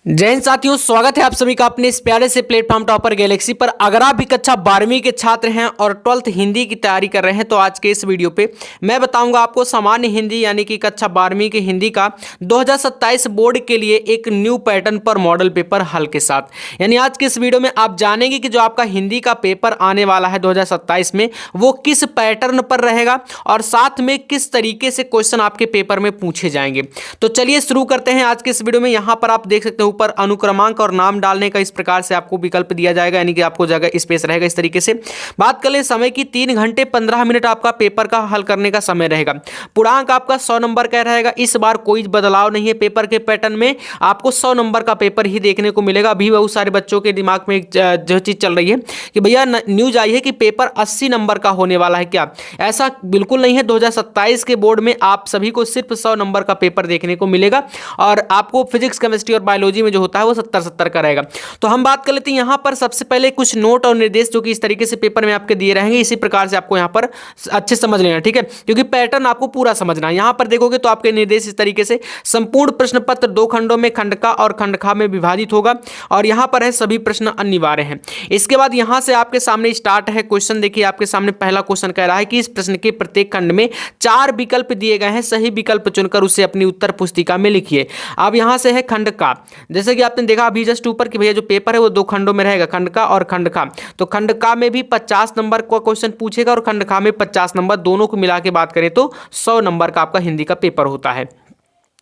जय हिंद साथियों, स्वागत है आप सभी का अपने इस प्यारे से प्लेटफॉर्म टॉपर गैलेक्सी पर। अगर आप भी कक्षा 12वीं के छात्र हैं और 12th हिंदी की तैयारी कर रहे हैं तो आज के इस वीडियो पे मैं बताऊंगा आपको सामान्य हिंदी यानी कि कक्षा 12वीं की हिंदी का 2027 बोर्ड के लिए एक न्यू पैटर्न पर मॉडल पेपर हल के साथ। यानी आज के इस वीडियो में आप जानेंगे कि जो आपका हिंदी का पेपर आने वाला है 2027 में वो किस पैटर्न पर रहेगा और साथ में किस तरीके से क्वेश्चन आपके पेपर में पूछे जाएंगे। तो चलिए शुरू करते हैं आज के इस वीडियो में। यहाँ पर आप देख सकते हो ऊपर अनुक्रमांक और नाम डालने का इस प्रकार से आपको विकल्प दिया जाएगा, यानी कि आपको जगह स्पेस रहेगा इस तरीके से। बात कर ले समय की, 3 घंटे 15 मिनट आपका पेपर का हल करने का समय रहेगा। पूर्णांक आपका 100 नंबर का रहेगा। इस बार कोई बदलाव नहीं है पेपर के पैटर्न में, आपको 100 नंबर का पेपर ही देखने को मिलेगा। अभी बहुत सारे बच्चों के दिमाग में जो चीज चल रही है कि भैया न्यूज आई है कि पेपर 80 नंबर का होने वाला है, क्या ऐसा बिल्कुल नहीं है। 2027 के बोर्ड में आप सभी को सिर्फ 100 नंबर का पेपर देखने को मिलेगा और आपको फिजिक्स, केमिस्ट्री और बायोलॉजी में जो होता है वो 70-70 का रहेगा। तो हम बात कर लेते हैं यहाँ पर सबसे पहले कुछ नोट और निर्देश जो कि इस तरीके से पेपर में आपके दिए रहेंगे। इसी प्रकार से आपको यहाँ पर अच्छे समझ लेना, ठीक है, क्योंकि पैटर्न आपको पूरा समझना है। यहाँ पर देखोगे तो आपके निर्देश इस तरीके से, संपूर्ण प्रश्न पत्र 2 खंडों में खंडका और खंडखा में विभाजित होगा और यहाँ पर है सभी प्रश्न अनिवार्य हैं। इसके बाद यहाँ से आपके सामने स्टार्ट है क्वेश्चन। देखिए आपके सामने पहला क्वेश्चन कह रहा है कि इस प्रश्न के प्रत्येक खंड में 4 विकल्प दिए गए हैं, सही विकल्प चुनकर उसे अपनी उत्तर पुस्तिका में लिखिए। अब यहाँ से है खंड का, जैसे कि आपने देखा अभी जस्ट ऊपर कि भैया जो पेपर है वो 2 खंडों में रहेगा, खंड का और खंडखा। तो खंडका में भी 50 नंबर का क्वेश्चन पूछेगा और खंडखा में 50 नंबर, दोनों को मिला के बात करें तो 100 नंबर का आपका हिंदी का पेपर होता है।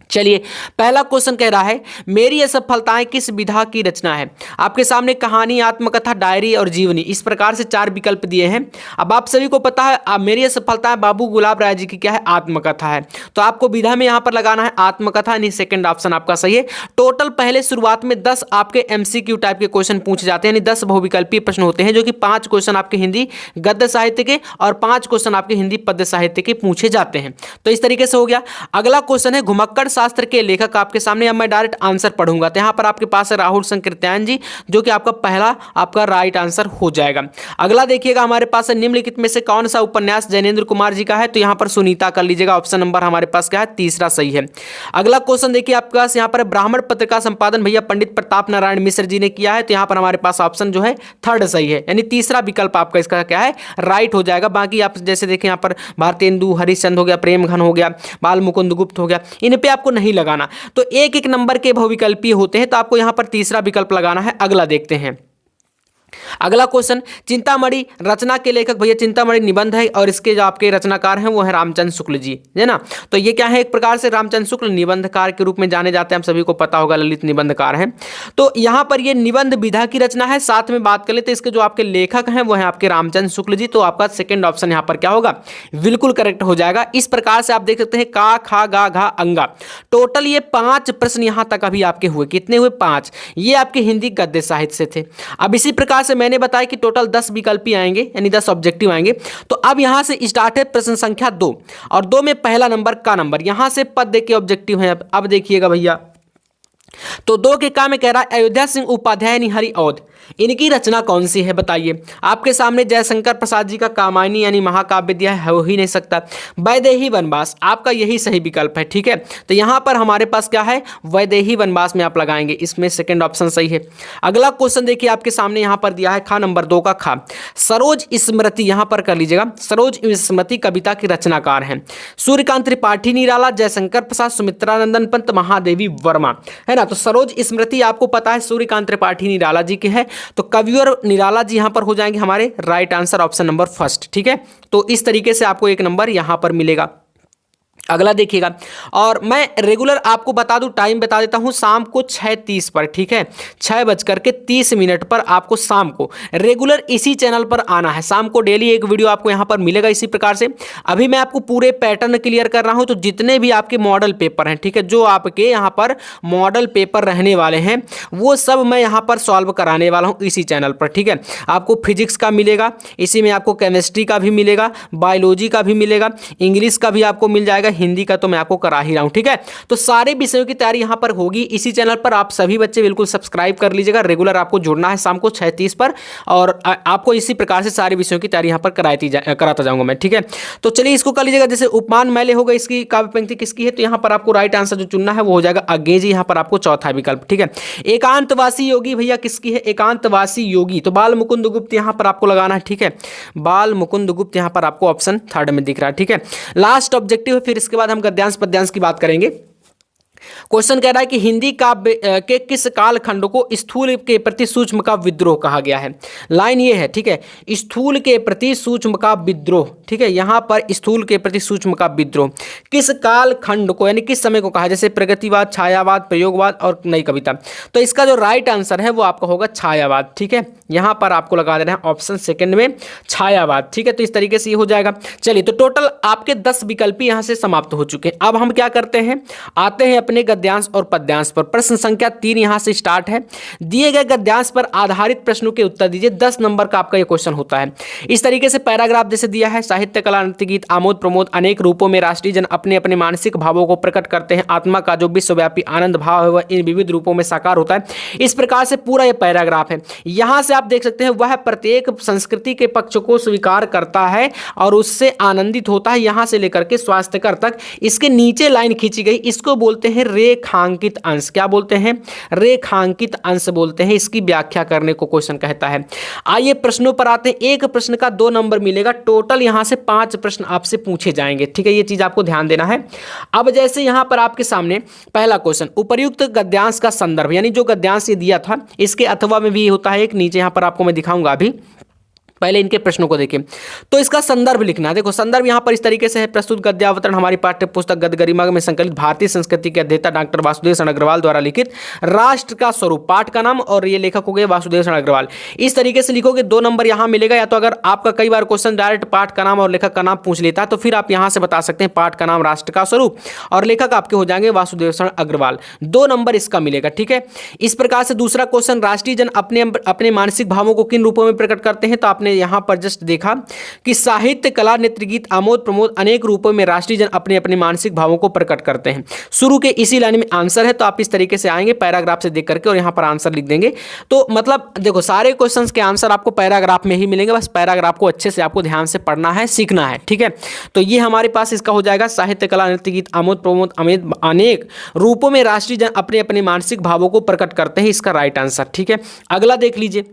चलिए पहला क्वेश्चन कह रहा है मेरी असफलताएं किस विधा की रचना है। आपके सामने कहानी, आत्मकथा, डायरी और जीवनी, इस प्रकार से 4 विकल्प दिए हैं। अब आप सभी को पता है मेरी असफलताएं बाबू गुलाब राय जी की क्या है, आत्मकथा है। तो आपको विधा में यहां पर लगाना है आत्मकथा, यानी सेकंड ऑप्शन आपका सही है। टोटल पहले शुरुआत में 10 आपके एमसीक्यू टाइप के क्वेश्चन पूछे जाते हैं, यानी 10 बहुविकल्पीय प्रश्न होते हैं, जो कि 5 क्वेश्चन आपके हिंदी गद्य साहित्य के और 5 क्वेश्चन आपके हिंदी पद्य साहित्य के पूछे जाते हैं। तो इस तरीके से हो गया। अगला क्वेश्चन है घुमक्कड़ शास्त्र के लेखक आपके सामने। अब मैं डायरेक्ट आंसर पढ़ूंगा, तो यहां पर आपके पास है राहुल संकीर्त्यायन जी, जो कि आपका पहला आपका राइट आंसर हो जाएगा। अगला देखिएगा हमारे पास है निम्नलिखित में से कौन सा उपन्यास जैनेन्द्र कुमार जी का है, तो यहां पर सुनीता कर लीजिएगा। ऑप्शन नंबर हमारे पास क्या है, तीसरा सही है। अगला क्वेश्चन देखिए आपके पास यहां पर ब्राह्मण पत्र का संपादन भैया पंडित प्रताप नारायण मिश्र जी ने किया है, तो यहां पर हमारे पास ऑप्शन जो है थर्ड सही है, यानी तीसरा विकल्प आपका इसका क्या है, राइट हो जाएगा। बाकी आप जैसे देखें यहाँ पर भारतेंदु हरिश्चंद्र हो गया, प्रेम घन हो गया, बाल मुकुंद गुप्त हो गया, इन पे आपको नहीं लगाना। तो एक एक नंबर के बहुविकल्पीय होते हैं, तो आपको यहां पर तीसरा विकल्प लगाना है। अगला देखते हैं। अगला क्वेश्चन चिंतामणि रचना के लेखक भैया चिंतामणि निबंध है और इसके जो आपके रचनाकार हैं वो है रामचंद्र शुक्ल जी, है ना। तो ये क्या है, एक प्रकार से रामचंद्र शुक्ल निबंधकार के रूप में जाने जाते हैं, हम सभी को पता होगा ललित निबंधकार हैं। तो यहां पर ये निबंध विधा की रचना है। साथ में बात कर लेते इसके जो आपके लेखक हैं वो है आपके रामचंद्र शुक्ल जी, तो आपका सेकंड ऑप्शन यहां पर क्या होगा, बिल्कुल करेक्ट हो जाएगा। इस प्रकार से आप देख सकते हैं का, खा, गा, घा, अंगा, टोटल ये 5 प्रश्न यहां तक अभी आपके हुए। कितने हुए, 5। ये आपके हिंदी गद्य साहित्य से थे। अब इसी प्रकार से मैंने बताया कि टोटल 10 विकल्प आएंगे, यानी 10 ऑब्जेक्टिव आएंगे। तो अब यहां से स्टार्ट है प्रश्न संख्या 2 और 2 में पहला नंबर का नंबर, यहां से पद के ऑब्जेक्टिव है। अब देखिएगा भैया, तो 2 के का में कह रहा है अयोध्या सिंह उपाध्याय यानी हरिऔध, इनकी रचना कौन सी है बताइए। आपके सामने जयशंकर प्रसाद जी का कामायनी यानी महाकाव्य दिया है, हो ही नहीं सकता। वैदेही वनवास आपका यही सही विकल्प है, ठीक है। तो यहां पर हमारे पास क्या है, वैदेही वनवास में आप लगाएंगे, इसमें सेकंड ऑप्शन सही है। अगला क्वेश्चन देखिए आपके सामने यहां पर दिया है खा नंबर 2 का खा, सरोज स्मृति, यहां पर कर लीजिएगा, सरोज स्मृति कविता के रचनाकार हैं सूर्यकांत त्रिपाठी निराला, जयशंकर प्रसाद, सुमित्रानंदन पंत, महादेवी वर्मा, है ना। तो सरोज स्मृति आपको पता है सूर्यकांत त्रिपाठी निराला जी के है, तो कविवर निराला जी यहां पर हो जाएंगे हमारे right answer, option number first, ठीक है। तो इस तरीके से आपको एक नंबर यहां पर मिलेगा। अगला देखिएगा, और मैं रेगुलर आपको बता दूं, टाइम बता देता हूं, शाम को 6:30 पर, ठीक है, 6:30 पर आपको शाम को रेगुलर इसी चैनल पर आना है। शाम को डेली एक वीडियो आपको यहां पर मिलेगा इसी प्रकार से। अभी मैं आपको पूरे पैटर्न क्लियर कर रहा हूं, तो जितने भी आपके मॉडल पेपर हैं, ठीक है, जो आपके यहां पर मॉडल पेपर रहने वाले हैं वो सब मैं यहां पर सॉल्व कराने वाला हूं इसी चैनल पर, ठीक है। आपको फिजिक्स का मिलेगा, इसी में आपको केमिस्ट्री का भी मिलेगा, बायोलॉजी का भी मिलेगा, इंग्लिश का भी आपको मिल जाएगा, हिंदी का तो मैं आपको करा ही रहा हूँ, ठीक है। तो सारे विषयों की तैयारी यहाँ पर होगी इसी चैनल पर। आप सभी बच्चे बिल्कुल सब्सक्राइब कर लीजिएगा, रेगुलर आपको जुड़ना है शाम को 6:30 पर, और आपको इसी प्रकार से सारे विषयों की तैयारी यहाँ पर कराता जाऊंगा मैं, ठीक है। तो चलिए इसको कर लीजिएगा। जैसे उपमान मैले होगा, इसकी काव्य पंक्ति किसकी है, तो यहाँ पर आपको राइट आंसर जो चुनना है वो हो जाएगा अंग्रेजी, यहाँ पर आपको चौथा विकल्प, ठीक है। एकांतवासी योगी भैया किसकी है, एकांतवासी योगी, तो बाल मुकुंद गुप्त यहाँ पर आपको लगाना है, ठीक है। बाल मुकुंद गुप्त यहाँ पर आपको ऑप्शन थर्ड में दिख रहा है, ठीक है। लास्ट ऑब्जेक्टिव है, फिर इसके बाद हम गद्यांश पद्यांश की बात करेंगे। क्वेश्चन कह रहा है कि हिंदी काव्य के किस कालखंड को स्थूल के प्रति सूक्ष्म का विद्रोह कहा गया है। लाइन ये है, ठीक है, स्थूल के प्रति सूक्ष्म का विद्रोह, ठीक है। यहां पर स्थूल के प्रति सूक्ष्म का विद्रोह किस कालखंड को यानी किस समय को कहा, जैसे प्रगतिवाद, छायावाद, प्रयोगवाद और नई कविता। तो इसका जो राइट आंसर है वो आपका होगा छायावाद, ठीक है। यहां पर आपको लगा देना है ऑप्शन सेकंड में छायावाद, ठीक है। तो इस तरीके से ये हो जाएगा। चलिए, तो टोटल आपके 10 विकल्प यहां से समाप्त हो चुके हैं। अब हम क्या करते हैं, आते हैं अपने गद्यांश और पद्यांश पर। प्रश्न संख्या 3 यहां से स्टार्ट है। दिए गए गद्यांश पर आधारित प्रश्नों के उत्तर दीजिए। 10 नंबर का आपका ये क्वेश्चन होता है। इस तरीके से पैराग्राफ जैसे दिया है, साहित्य, कला, नृत्य, गीत, आमोद प्रमोद अनेक रूपों में राष्ट्रीय जन अपने अपने मानसिक भावों को प्रकट करते हैं। आत्मा का जो विश्वव्यापी आनंद भाव है वह इन विविध रूपों में साकार होता है। इस प्रकार से पूरा ये पैराग्राफ है। यहां से आप देख सकते हैं वह प्रत्येक संस्कृति के पक्ष को स्वीकार करता है और उससे आनंदित होता है, यहां से लेकर के स्वास्थ्यकर तक। इसके नीचे लाइन खींची गई, इसको बोलते हैं रेखांकित अंश। क्या बोलते हैं, रेखांकित अंश बोलते हैं। इसकी व्याख्या करने को क्वेश्चन कहता है। आइए प्रश्नों पर आते हैं। एक प्रश्न का 2 नंबर मिलेगा, टोटल यहां से 5 प्रश्न आपसे पूछे जाएंगे, ठीक है। ये चीज आपको ध्यान देना है। अब जैसे यहां पर आपके सामने पहला क्वेश्चन, उपर्युक्त गद्यांश का संदर्भ, यानी जो गद्यांश ये दिया था इसके अथवा में भी होता है एक, नीचे यहां पर आपको मैं दिखाऊंगा अभी। पहले इनके प्रश्नों को देखें, तो इसका संदर्भ लिखना है। देखो संदर्भ यहाँ पर इस तरीके से है, प्रस्तुत गद्यावतरण हमारी पाठ्य पुस्तक गद्य गरिमा में संकलित भारतीय संस्कृति के अध्येता डॉक्टर वासुदेव शरण अग्रवाल द्वारा लिखित राष्ट्र का स्वरूप, पाठ का नाम, और ये लेखक हो गए वासुदेव शरण अग्रवाल। इस तरीके से लिखोगे 2 नंबर यहाँ मिलेगा। या तो अगर आपका कई बार क्वेश्चन डायरेक्ट पाठ का नाम और लेखक का नाम पूछ लेता है तो फिर आप यहाँ से बता सकते हैं पाठ का नाम राष्ट्र का स्वरूप और लेखक आपके हो जाएंगे वासुदेव शरण अग्रवाल। 2 नंबर इसका मिलेगा, ठीक है। इस प्रकार से दूसरा क्वेश्चन, राष्ट्रीय जन अपने अपने मानसिक भावों को किन रूपों में प्रकट करते हैं, तो आपने यहाँ पर जस्ट देखा कि साहित्य, कला, नृत्य, गीत, आमोद प्रमोद अनेक रूपों में राष्ट्रीय जन अपने अपने मानसिक भावों को प्रकट करते हैं। शुरू के इसी लाइन में आंसर है, तो आप इस तरीके से आएंगे पैराग्राफ से देख करके और यहां पर आंसर लिख देंगे। तो मतलब देखो सारे क्वेश्चंस के आंसर आपको पैराग्राफ में ही मिलेंगे, बस पैराग्राफ को अच्छे से आपको ध्यान से पढ़ना है, सीखना है, ठीक है। तो ये हमारे पास इसका हो जाएगा, साहित्य, कला, नृत्य, गीत, आमोद प्रमोद अनेक रूपों में राष्ट्रीय जन अपने अपने मानसिक भावों को प्रकट करते हैं, इसका राइट आंसर, ठीक है। अगला देख लीजिए,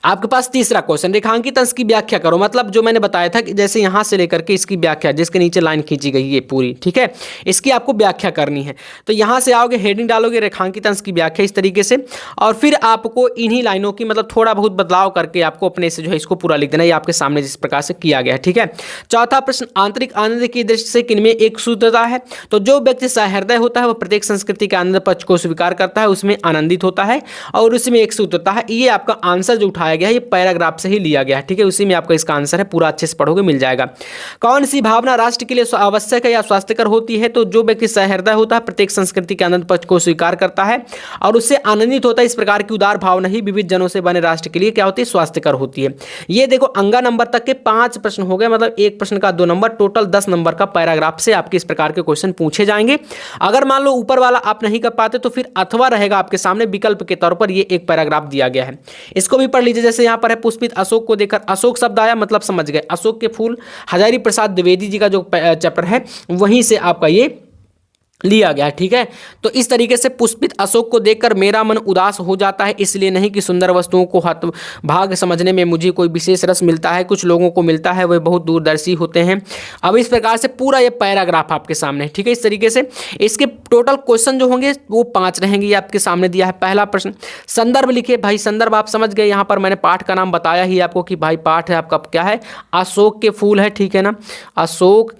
आपके पास तीसरा क्वेश्चन, रेखांकित अंश की व्याख्या करो। मतलब जो मैंने बताया था कि जैसे यहां से लेकर के इसकी व्याख्या, जिसके नीचे लाइन खींची गई है पूरी, ठीक है, इसकी आपको व्याख्या करनी है। तो यहां से आओगे, हेडिंग डालोगे रेखांकित अंश की व्याख्या इस तरीके से, और फिर आपको इन्हीं लाइनों की मतलब थोड़ा बहुत बदलाव करके आपको अपने से जो है इसको पूरा लिख देना। ये आपके सामने जिस प्रकार से किया गया है, ठीक है। चौथा प्रश्न, आंतरिक आनंद की दृष्टि से किनमें एक सूत्रता है, तो जो व्यक्ति सहृदय होता है वह प्रत्येक संस्कृति के आनंद पक्ष को स्वीकार करता है, उसमें आनंदित होता है और उसमें एक सूत्रता है। ये आपका आंसर जो उठाया गया है ये पैराग्राफ से ही लिया गया है, ठीक है। उसी में आपका इसका आंसर है, पूरा अच्छे से पढ़ोगे मिल जाएगा। कौन सी भावना राष्ट्र के लिए आवश्यक है या स्वास्थ्यकर होती है, तो जो व्यक्ति सहृदय होता है प्रत्येक संस्कृति के आनंद पक्ष को स्वीकार करता है और उससे आनंदित होता है। इस प्रकार की उदार भावना ही विविध जनों से बने राष्ट्र के लिए क्या होती है, स्वास्थ्यकर होती है। ये देखो अंगा नंबर तक के 5 प्रश्न हो गए, मतलब एक प्रश्न का 2 नंबर, टोटल 10 नंबर का पैराग्राफ से आपके इस प्रकार के क्वेश्चन पूछे जाएंगे। अगर मान लो ऊपर वाला आप नहीं कर पाते तो फिर अथवा रहेगा आपके सामने विकल्प के तौर पर, ये एक पैराग्राफ दिया गया है, इसको भी पढ़ लीजिए। जैसे यहाँ पर है, पुष्पित अशोक को देखकर, अशोक शब्द आया मतलब समझ गए, अशोक के फूल, हजारी प्रसाद द्विवेदी जी का जो चैप्टर है वहीं से आपका ये लिया गया, ठीक है। तो इस तरीके से पुष्पित अशोक को देखकर मेरा मन उदास हो जाता है, इसलिए नहीं कि सुंदर वस्तुओं को भाग समझने में मुझे कोई विशेष रस मिलता है, कुछ लोगों को मिलता है, वे बहुत दूरदर्शी होते हैं। अब इस प्रकार से पूरा ये पैराग्राफ आपके सामने, ठीक है। इस तरीके से इसके टोटल क्वेश्चन जो होंगे वो 5 रहेंगे, ये आपके सामने दिया है। पहला प्रश्न, संदर्भ लिखे। भाई संदर्भ आप समझ गए, यहाँ पर मैंने पाठ का नाम बताया ही आपको कि भाई पाठ है आपका क्या है, अशोक के फूल है, ठीक है ना, अशोक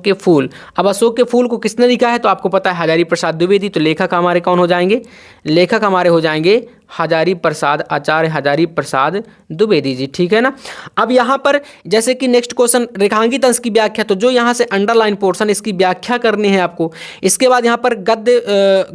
के फूल। अब अशोक के फूल को किसने लिखा है, तो आपको पता है हजारी प्रसाद द्विवेदी। तो लेखक हमारे कौन हो जाएंगे, लेखक हमारे हो जाएंगे हजारी प्रसाद, आचार्य हजारी प्रसाद द्विवेदी जी, ठीक है ना। अब यहाँ पर जैसे कि नेक्स्ट क्वेश्चन रेखांकित अंश की व्याख्या, तो जो यहाँ से अंडरलाइन पोर्शन इसकी व्याख्या करनी है आपको। इसके बाद यहाँ पर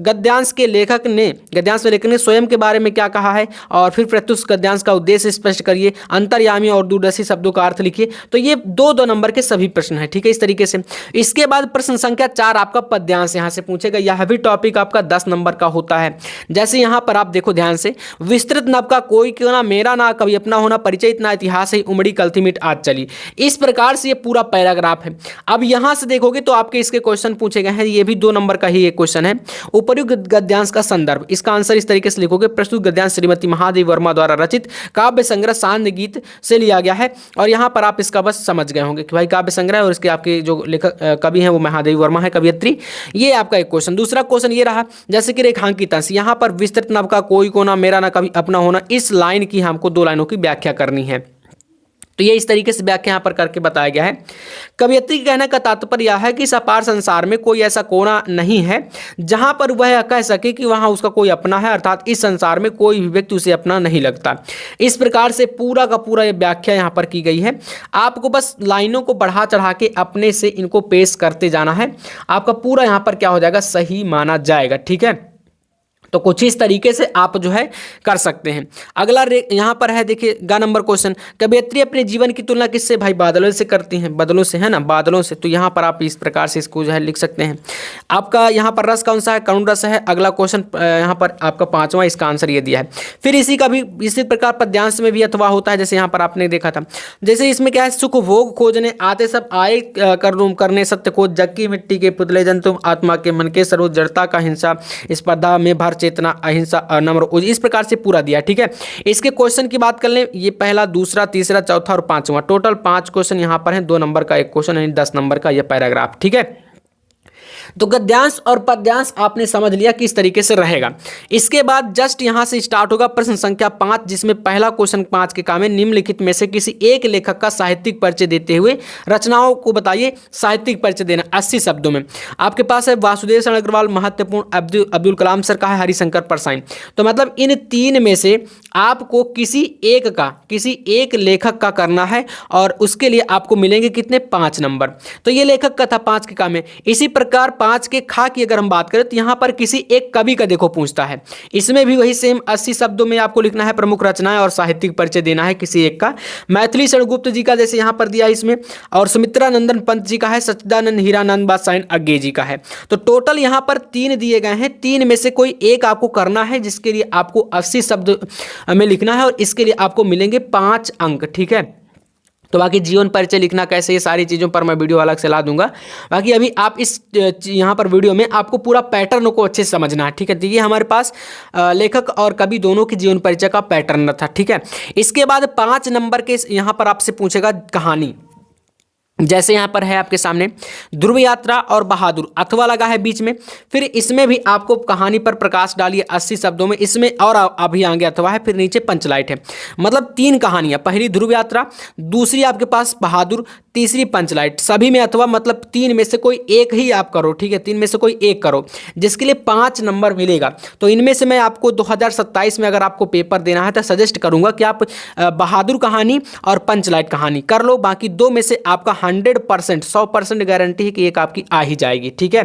गद्यांश में लेखक ने स्वयं के बारे में क्या कहा है, और फिर प्रत्युष गद्यांश का उद्देश्य स्पष्ट करिए, अंतर्यामी और दूरदर्शी शब्दों का अर्थ लिखिए। तो ये दो नंबर के सभी प्रश्न है, ठीक है, इस तरीके से। इसके बाद प्रश्न संख्या 4 आपका पद्यांश यहाँ से पूछेगा। यह भी टॉपिक आपका 10 नंबर का होता है। जैसे यहाँ पर आप देखो ध्यान से, विस्तृत नभ का कोई क्यों ना मेरा ना कभी अपना होना, परिचय इतना इतिहास है, उमड़ी कलथी मिट आज चली। इस प्रकार से ये पूरा पैराग्राफ है। अब यहाँ से देखोगे तो आपके इसके क्वेश्चन पूछे गए हैं, ये भी 2 नंबर का ही एक क्वेश्चन है। उपर्युक्त गद्यांश का संदर्भ, इसका आंसर इस तरीके से लिखोगे, प्रस्तुत गद्यांश श्रीमती महादेवी वर्मा द्वारा रचित काव्य संग्रह सांध्य गीत से लिया गया है। और यहाँ पर आप इसका बस समझ गए होंगे कि भाई काव्य संग्रह, और इसके आपके जो लेखक कवि हैं वो महादेवी वर्मा है, कवियत्री। ये आपका एक क्वेश्चन। दूसरा क्वेश्चन ये रहा, जैसे कि रेखांकित अंश, यहाँ पर विस्तृत नभ का कोई कोना मेरा ना कभी अपना होना, इस लाइन की हमको 2 लाइनों की व्याख्या करनी है। तो ये इस तरीके से व्याख्या यहाँ पर करके बताया गया है। कवियत्री के कहने का तात्पर्य यह है कि इस अपार संसार में कोई ऐसा कोना नहीं है जहाँ पर वह कह सके कि वहाँ उसका कोई अपना है, अर्थात इस संसार में कोई भी व्यक्ति उसे अपना नहीं लगता। इस प्रकार से पूरा का पूरा ये व्याख्या यहाँ पर की गई है। आपको बस लाइनों को बढ़ा चढ़ा के अपने से इनको पेश करते जाना है, आपका पूरा यहाँ पर क्या हो जाएगा, सही माना जाएगा, ठीक है। तो कुछ इस तरीके से आप जो है कर सकते हैं। अगला यहाँ पर है, देखिए गा नंबर क्वेश्चन, कवियत्री अपने जीवन की तुलना किससे, भाई बादलों से करती हैं, बादलों से, है ना, बादलों से। तो यहाँ पर आप इस प्रकार से इसको जो है लिख सकते हैं। आपका यहाँ पर रस कौन सा है, करुण रस है। अगला क्वेश्चन यहाँ पर आपका 5वां, इसका आंसर ये दिया है। फिर इसी का भी इसी प्रकार पद्यांश में भी अथवा होता है, जैसे यहाँ पर आपने देखा था। जैसे इसमें क्या है, सुख भोग खोजने आते सब आए करने सत्य खोज, जग की मिट्टी के पुतले जंतु, आत्मा के मन के सरोज, जड़ता का हिंसा, स्पर्धा में भर चेतना, अहिंसा, नम्र, इस प्रकार से पूरा दिया, ठीक है। इसके क्वेश्चन की बात कर लें, ये पहला, दूसरा, तीसरा, चौथा और 5वां, टोटल 5 क्वेश्चन यहाँ पर हैं। 2 नंबर का एक क्वेश्चन यानी 10 नंबर का यह पैराग्राफ, ठीक है। तो गद्यांश और पद्यांश आपने समझ लिया किस तरीके से रहेगा। इसके बाद जस्ट यहां से स्टार्ट होगा प्रश्न संख्या 5, जिसमें पहला क्वेश्चन 5 के काम है, निम्नलिखित में से किसी एक लेखक का साहित्यिक परिचय देते हुए रचनाओं को बताइए। साहित्यिक परिचय देना 80 शब्दों में। आपके पास है वासुदेव शरण अग्रवाल, महत्वपूर्ण अब्दुल कलाम सर का है, हरिशंकर परसाई। तो मतलब इन 3 में से आपको किसी एक लेखक का करना है, और उसके लिए आपको मिलेंगे कितने, 5 नंबर। तो ये लेखक का था 5 के काम है। इसी प्रकार 5 के खा की अगर हम बात करें तो यहां पर किसी एक कवि का देखो पूछता है, इसमें भी वही सेम 80 शब्दों में आपको लिखना है, प्रमुख रचनाएं और साहित्यिक परिचय देना है किसी एक का। मैथिली शरण गुप्त जी का जैसे यहां पर दिया इसमें, और सुमित्रा नंदन पंत जी का है, सच्चिदानंद हीरानंद बादशाह अज्ञे जी का है। तो टोटल यहां पर 3 दिए गए हैं, 3 में से कोई एक आपको करना है, जिसके लिए आपको 80 शब्द में लिखना है, और इसके लिए आपको मिलेंगे 5 अंक, ठीक है। तो बाकी जीवन परिचय लिखना कैसे, ये सारी चीज़ों पर मैं वीडियो अलग से ला दूंगा। बाकी अभी आप इस यहाँ पर वीडियो में आपको पूरा पैटर्न को अच्छे से समझना है, ठीक है। तो ये हमारे पास लेखक और कवि दोनों के जीवन परिचय का पैटर्न था, ठीक है। इसके बाद 5 नंबर के यहाँ पर आपसे पूछेगा कहानी। जैसे यहाँ पर है आपके सामने ध्रुव यात्रा और बहादुर, अथवा लगा है बीच में। फिर इसमें भी आपको कहानी पर प्रकाश डालिए 80 शब्दों में, इसमें और अभी आगे अथवा है, फिर नीचे पंचलाइट है। मतलब 3 कहानियाँ, पहली ध्रुव यात्रा, दूसरी आपके पास बहादुर, तीसरी पंचलाइट। सभी में अथवा, मतलब 3 में से कोई एक ही आप करो, ठीक है, 3 में से कोई एक करो, जिसके लिए 5 नंबर मिलेगा। तो इनमें से मैं आपको 2027 में अगर आपको पेपर देना है तो सजेस्ट करूंगा कि आप बहादुर कहानी और पंचलाइट कहानी कर लो। बाकी 2 में से आपका 100% 100% गारंटी है कि एक आपकी आ ही जाएगी, ठीक है।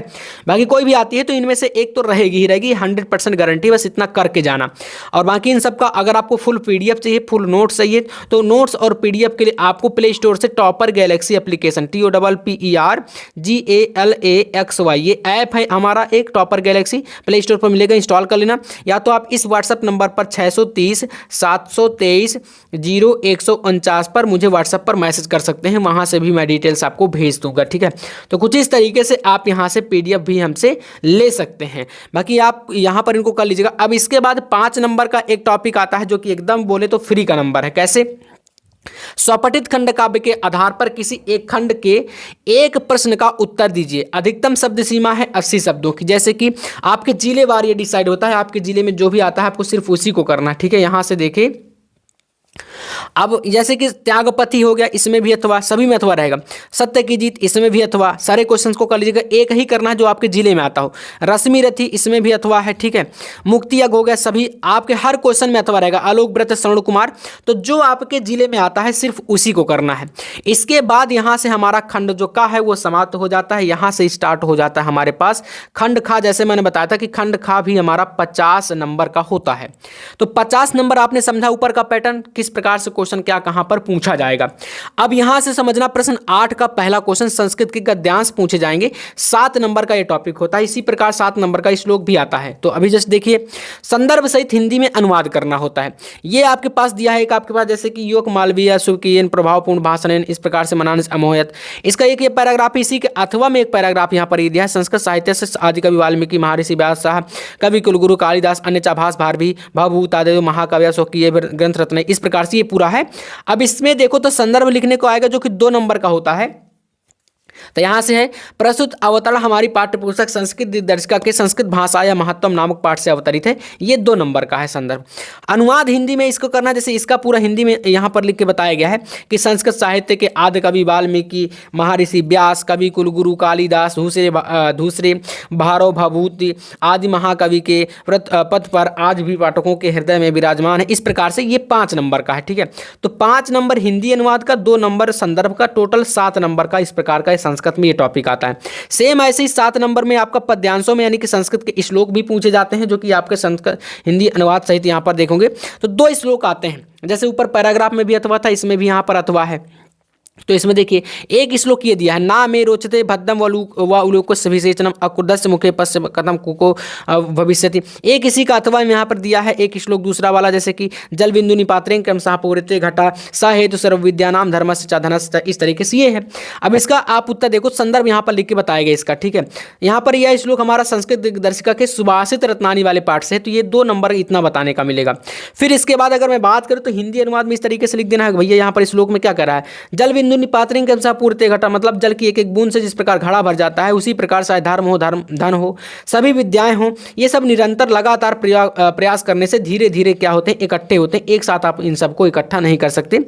बाकी कोई भी आती है तो इनमें से एक तो रहेगी ही रहेगी, 100% गारंटी, बस इतना करके जाना। और बाकी इन सब का अगर आपको फुल PDF चाहिए, फुल नोट्स चाहिए, तो नोट्स और PDF के लिए आपको प्ले स्टोर से topper Galaxy application, TOPPER GALAXY, ये ऐप है हमारा एक, टॉपर गैलेक्सी, प्ले स्टोर पर मिलेगा, इंस्टॉल कर लेना। या तो आप इस व्हाट्सएप नंबर पर 630 723 0149 पर मुझे व्हाट्सएप पर मैसेज कर सकते हैं, वहां से भी मैं डिटेल्स आपको भेज दूंगा, ठीक है। तो कुछ इस तरीके से आप यहां से PDF भी हमसे ले सकते हैं। बाकी आप यहां पर इनको कर लीजिएगा। अब इसके बाद 5 नंबर का एक टॉपिक आता है जो कि एकदम बोले तो फ्री का नंबर है। कैसे? स्वपठित खंड काव्य के आधार पर किसी एक खंड के एक प्रश्न का उत्तर दीजिए। अधिकतम शब्द सीमा है 80 शब्दों की। जैसे कि आपके जिले वार ये डिसाइड होता है, आपके जिले में जो भी आता है आपको सिर्फ उसी को करना है, ठीक है। यहां से देखिए अब जैसे कि त्यागपति हो गया, इसमें भी अथवा, सभी में अथवा रहेगा। सत्य की जीत, इसमें भी अथवा। सारे क्वेश्चंस को कर लीजिएगा, एक ही करना है जो आपके जिले में आता हो। रश्मि रथी, इसमें भी अथवा है, ठीक है। मुक्ति यज्ञ हो गया, सभी आपके हर क्वेश्चन में अथवा रहेगा। आलोक व्रत, श्रवण कुमार, तो जो आपके जिले में आता है सिर्फ उसी को करना है। इसके बाद यहां से हमारा खंड जो का है वो समाप्त हो जाता है। यहां से स्टार्ट हो जाता है हमारे पास खंड खा। जैसे मैंने बताया था कि खंड खा भी हमारा 50 नंबर का होता है। तो 50 नंबर आपने समझा ऊपर का पैटर्न, किस प्रकार से क्वेश्चन क्या कहां पर पूछा जाएगा। अब यहां से समझना, प्रश्न 8 का पहला क्वेश्चन संस्कृत के गद्यांश पूछे जाएंगे। 7 नंबर का यह टॉपिक होता है। इसी प्रकार 7 नंबर का श्लोक भी आता है। तो अभी जस्ट देखिए, संदर्भ सहित हिंदी में अनुवाद करना होता है। ये आपके पास दिया है, एक आपके पास जैसे कि योग मालवीय सुकीयन प्रभावपूर्ण भाषण, इस प्रकार से मनानस अमोहयत, इसका एक ये पैराग्राफ, इसी के अथवा में एक पैराग्राफ यहाँ पर ये दिया है। संस्कृत साहित्य से आदि कवि वाल्मीकि, महर्षि व्यास शाह, कवि कुलगुरु कालिदास, अन्य भास भारवी, भवभूतादेव, महाकवि स्वकीय ग्रंथ रत्न, इस प्रकार से ये पूरा है। अब इसमें देखो तो संदर्भ लिखने को आएगा जो कि 2 नंबर का होता है। तो यहां से है, प्रस्तुत अवतरण हमारी पाठ्यपुस्तक संस्कृत दिग्दर्शिका के संस्कृत भाषा या महत्वम नामक पाठ से अवतरित है। ये 2 नंबर का है संदर्भ। अनुवाद हिंदी में इसको करना, जैसे इसका पूरा हिंदी में यहां पर लिख के बताया गया है कि संस्कृत साहित्य के आदि कवि वाल्मीकि, महर्षि व्यास, कवि कुलगुरु कालिदास, दूसरे भारव भभूति आदि महाकवि के पथ पर आज भी पाठकों के हृदय में विराजमान है। इस प्रकार से ये 5 नंबर का है, ठीक है। तो 5 नंबर हिंदी अनुवाद का, 2 नंबर संदर्भ का, टोटल 7 नंबर का इस प्रकार का संस्कृत में ये टॉपिक आता है। सेम ऐसे ही 7 नंबर में आपका पद्यांशों में यानी कि संस्कृत के श्लोक भी पूछे जाते हैं, जो कि आपके संस्कृत हिंदी अनुवाद सहित यहाँ पर देखोगे तो 2 श्लोक आते हैं। जैसे ऊपर पैराग्राफ में भी अथवा था, इसमें भी यहाँ पर अथवा है। तो इसमें देखिए, एक श्लोक ये दिया है, ना में रोचते भद्दम व उलोकस्य विशेषणम अकुर्दस्य मुखे पश्य कथम कुको भविष्यति। एक इसी का अथवा में यहाँ पर दिया है एक श्लोक दूसरा वाला, जैसे कि जल बिंदु निपात्रें क्रम सह पूरिते घटा स हेतु सर्व विद्यानाम धर्मस्य च धनस्य, इस तरीके से ये है। अब इसका आप उत्तर देखो, संदर्भ यहाँ पर लिख के बताया गया इसका, ठीक है। यहाँ पर यह श्लोक हमारा संस्कृत दिग्दर्शिका के सुभाषित रत्नानी वाले पाठ से है, तो ये 2 नंबर इतना बताने का मिलेगा। फिर इसके बाद अगर मैं बात करूँ तो हिंदी अनुवाद में इस तरीके से लिख देना है, भैया यहाँ पर श्लोक में क्या कर रहा है, जल बिंदु निपात्रें के अनुसार पूर्ते घटा, मतलब जल की एक एक बूंद से जिस प्रकार घड़ा भर जाता है, उसी प्रकार से धर्म हो, धन हो, सभी विद्याएं हो, ये सब निरंतर लगातार प्रयास करने से धीरे धीरे क्या होते हैं, इकट्ठे होते हैं। एक साथ आप इन सबको इकट्ठा नहीं कर सकते।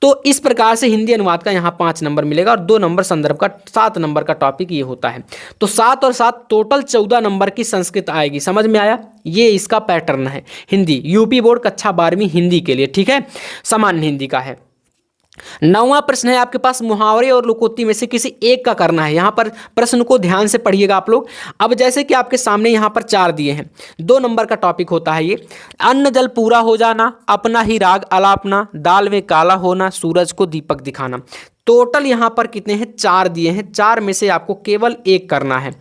तो इस प्रकार से हिंदी अनुवाद का यहाँ 5 नंबर मिलेगा और 2 नंबर संदर्भ का, 7 नंबर का टॉपिक ये होता है। तो 7 और 7 टोटल 14 नंबर की संस्कृत आएगी। समझ में आया? ये इसका पैटर्न है हिंदी, यूपी बोर्ड कक्षा 12वीं हिंदी के लिए, ठीक है, सामान्य हिंदी का है। 9वां प्रश्न है आपके पास, मुहावरे और लोकोक्ति में से किसी एक का करना है। यहां पर प्रश्न को ध्यान से पढ़िएगा आप लोग। अब जैसे कि आपके सामने यहां पर 4 दिए हैं, 2 नंबर का टॉपिक होता है ये। अन्न जल पूरा हो जाना, अपना ही राग अलापना, दाल में काला होना, सूरज को दीपक दिखाना। टोटल यहां पर कितने हैं? 4 दिए हैं। 4 में से आपको केवल एक करना है।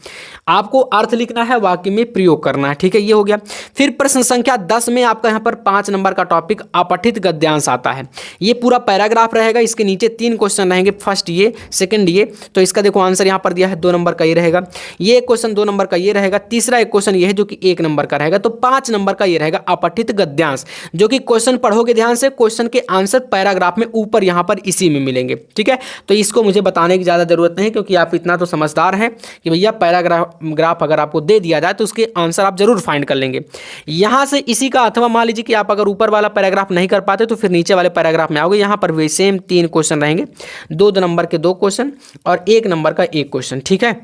आपको अर्थ लिखना है, वाक्य में प्रयोग करना है, ठीक है, ये हो गया। फिर प्रश्न संख्या 10 में आपका यहां पर 5 नंबर का टॉपिक अपठित गद्यांश आता है। ये पूरा पैराग्राफ रहेगा, इसके नीचे 3 क्वेश्चन रहेंगे, फर्स्ट ये, सेकंड ये। तो इसका देखो आंसर यहां पर दिया है, 2 नंबर का ये रहेगा। ये एक क्वेश्चन 2 नंबर का ये रहेगा। तीसरा एक क्वेश्चन ये है जो कि 1 नंबर का रहेगा। तो 5 नंबर का ये रहेगा अपठित गद्यांश, जो कि क्वेश्चन पढ़ोगे ध्यान से, क्वेश्चन के आंसर पैराग्राफ में ऊपर यहां पर इसी में मिलेंगे, ठीक है। तो इसको मुझे बताने की ज़्यादा ज़रूरत नहीं, क्योंकि आप इतना तो समझदार हैं कि भैया पैराग्राफ अगर आपको दे दिया जाए तो उसके आंसर आप जरूर फाइंड कर लेंगे यहाँ से इसी का। अथवा मान लीजिए कि आप अगर ऊपर वाला पैराग्राफ नहीं कर पाते तो फिर नीचे वाले पैराग्राफ में आओगे, यहाँ पर वे सेम 3 क्वेश्चन रहेंगे, 2 नंबर के 2 क्वेश्चन और 1 नंबर का 1 क्वेश्चन, ठीक है।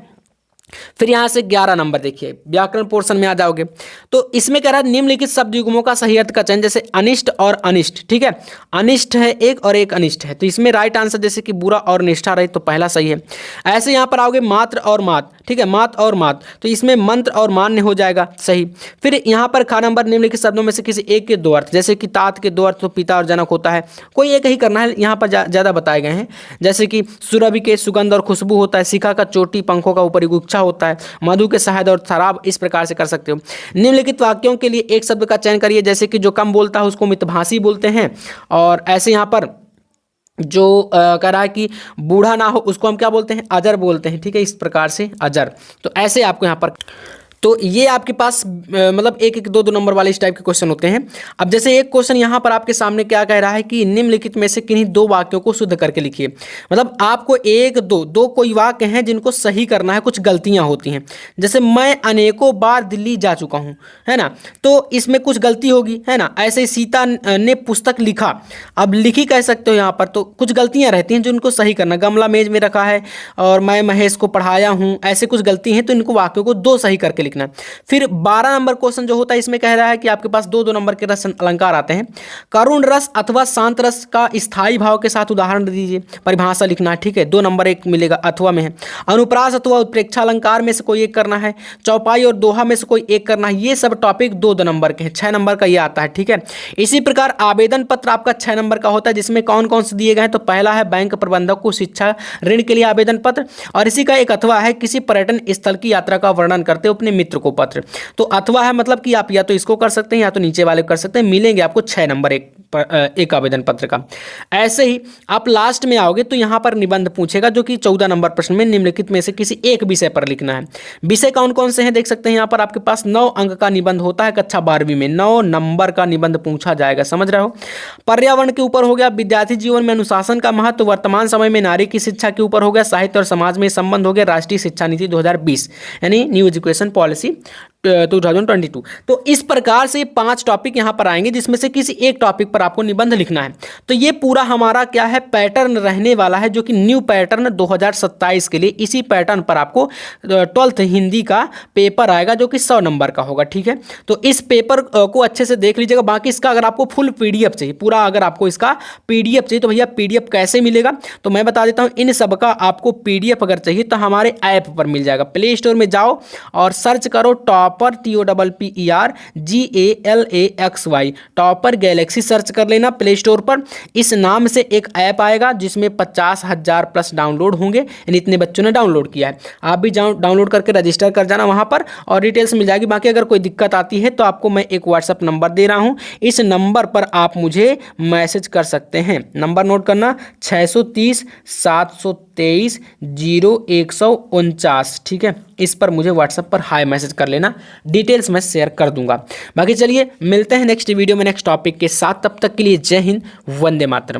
फिर यहाँ से 11 नंबर देखिए, व्याकरण पोर्शन में आ जाओगे तो इसमें कह रहा है निम्नलिखित शब्द युग्मों का सही अर्थ का चयन, जैसे अनिष्ट और अनिष्ट, ठीक है। अनिष्ट है एक और एक अनिष्ट है, तो इसमें राइट आंसर जैसे कि बुरा और निष्ठा रहे तो पहला सही है। ऐसे यहाँ पर आओगे मात्र और मात, ठीक है, मात और मात, तो इसमें मंत्र और मान्य हो जाएगा सही। फिर यहाँ पर खा नंबर निम्नलिखित शब्दों में से किसी एक के 2 अर्थ, जैसे कि तात के 2 अर्थ तो पिता और जनक होता है, कोई एक ही करना है, यहाँ पर ज़्यादा बताए गए हैं। जैसे कि सुरभि के सुगंध और खुशबू होता है, शिखा का चोटी, पंखों का ऊपरी गुच्छा होता है, मधु के शहद और शराब, इस प्रकार से कर सकते हो। निम्नलिखित वाक्यों के लिए एक शब्द का चयन करिए, जैसे कि जो कम बोलता है उसको मितभाषी बोलते हैं, और ऐसे यहाँ पर जो कह रहा है कि बूढ़ा ना हो उसको हम क्या बोलते हैं? अजर बोलते हैं, ठीक है, इस प्रकार से अजर। तो ऐसे आपको यहाँ पर तो ये आपके पास मतलब एक एक दो दो नंबर वाले इस टाइप के क्वेश्चन होते हैं। अब जैसे एक क्वेश्चन यहाँ पर आपके सामने क्या कह रहा है कि निम्नलिखित में से किन्हीं दो वाक्यों को शुद्ध करके लिखिए। मतलब आपको एक दो कोई वाक्य हैं जिनको सही करना है, कुछ गलतियाँ होती हैं। जैसे मैं अनेकों बार दिल्ली जा चुका हूँ, है ना, तो इसमें कुछ गलती होगी, है ना। ऐसे ही सीता ने पुस्तक लिखा, अब लिखी कह सकते हो यहाँ पर, तो कुछ गलतियाँ रहती हैं जो उनको सही करना। गमला मेज में रखा है और मैं महेश को पढ़ाया हूँ, ऐसे कुछ गलती हैं, तो इनको वाक्यों को दो सही करके लिखना। फिर 12 नंबर क्वेश्चन जो होता है इसमें कह रहा है कि आपके पास दो दो नंबर के रस अलंकार आते हैं। करुण रस अथवा शांत रस का स्थायी भाव के साथ उदाहरण दीजिए, परिभाषा लिखना है, ठीक है, 2 नंबर एक मिलेगा अथवा में है। अनुप्रास अथवा उत्प्रेक्षा अलंकार में से कोई एक करना है। चौपाई और दोहा में से कोई एक करना है। ये सब टॉपिक 2 नंबर के हैं, 6 नंबर का ये आता है, ठीक है। इसी प्रकार आवेदन पत्र आपका 6 नंबर का होता है, जिसमें कौन कौन से दिए गए हैं, तो पहला है बैंक प्रबंधक को शिक्षा ऋण के लिए आवेदन पत्र, और इसी का एक अथवा है किसी पर्यटन स्थल की यात्रा का वर्णन करते हो अपने मित्र को पत्र। तो अथवा है मतलब कि आप या तो इसको कर सकते हैं या तो नीचे वाले कर सकते हैं, मिलेंगे आपको 6 नंबर एक आवेदन पत्र का। ऐसे ही आप लास्ट में आओगे तो यहाँ पर निबंध पूछेगा, जो कि 14 नंबर प्रश्न में निम्नलिखित में से किसी एक विषय पर लिखना है। विषय कौन कौन से हैं देख सकते हैं यहाँ पर आपके पास 9 अंक का निबंध होता है कक्षा 12वीं में, 9 नंबर का निबंध पूछा जाएगा, समझ रहे हो। पर्यावरण के ऊपर हो गया, विद्यार्थी जीवन में अनुशासन का महत्व, वर्तमान समय में नारी की शिक्षा के ऊपर हो गया, साहित्य और समाज में संबंध हो गया, राष्ट्रीय शिक्षा नीति 2020 यानी न्यू एजुकेशन पॉलिसी 2022। तो इस प्रकार से 5 टॉपिक यहाँ पर आएंगे, जिसमें से किसी एक टॉपिक पर आपको निबंध लिखना है। तो ये पूरा हमारा क्या है, पैटर्न रहने वाला है, जो कि न्यू पैटर्न 2027 के लिए। इसी पैटर्न पर आपको 12th हिंदी का पेपर आएगा, जो कि 100 नंबर का होगा, ठीक है। तो इस पेपर को अच्छे से देख लीजिएगा। बाकी इसका अगर आपको फुल PDF चाहिए, पूरा अगर आपको इसका PDF चाहिए, तो भैया PDF कैसे मिलेगा, तो मैं बता देता हूँ। इन सब का आपको PDF अगर चाहिए तो हमारे ऐप पर मिल जाएगा। प्ले स्टोर में जाओ और सर्च करो topper TOPPER GALAXY, topper Galaxy search कर लेना प्ले स्टोर पर। इस नाम से एक ऐप आएगा जिसमें 50,000 प्लस डाउनलोड होंगे, यानी इतने बच्चों ने डाउनलोड किया है। आप भी डाउनलोड करके रजिस्टर कर जाना वहां पर और डिटेल्स मिल जाएगी। बाकी अगर कोई दिक्कत आती है तो आपको मैं एक व्हाट्सअप नंबर दे रहा हूं, इस नंबर पर आप मुझे मैसेज कर सकते हैं। नंबर नोट करना 630 723 0149, ठीक है। इस पर मुझे व्हाट्सएप पर हाय मैसेज कर लेना, डिटेल्स मैं शेयर कर दूंगा। बाकी चलिए मिलते हैं नेक्स्ट वीडियो में नेक्स्ट टॉपिक के साथ, तब तक के लिए जय हिंद, वंदे मातरम।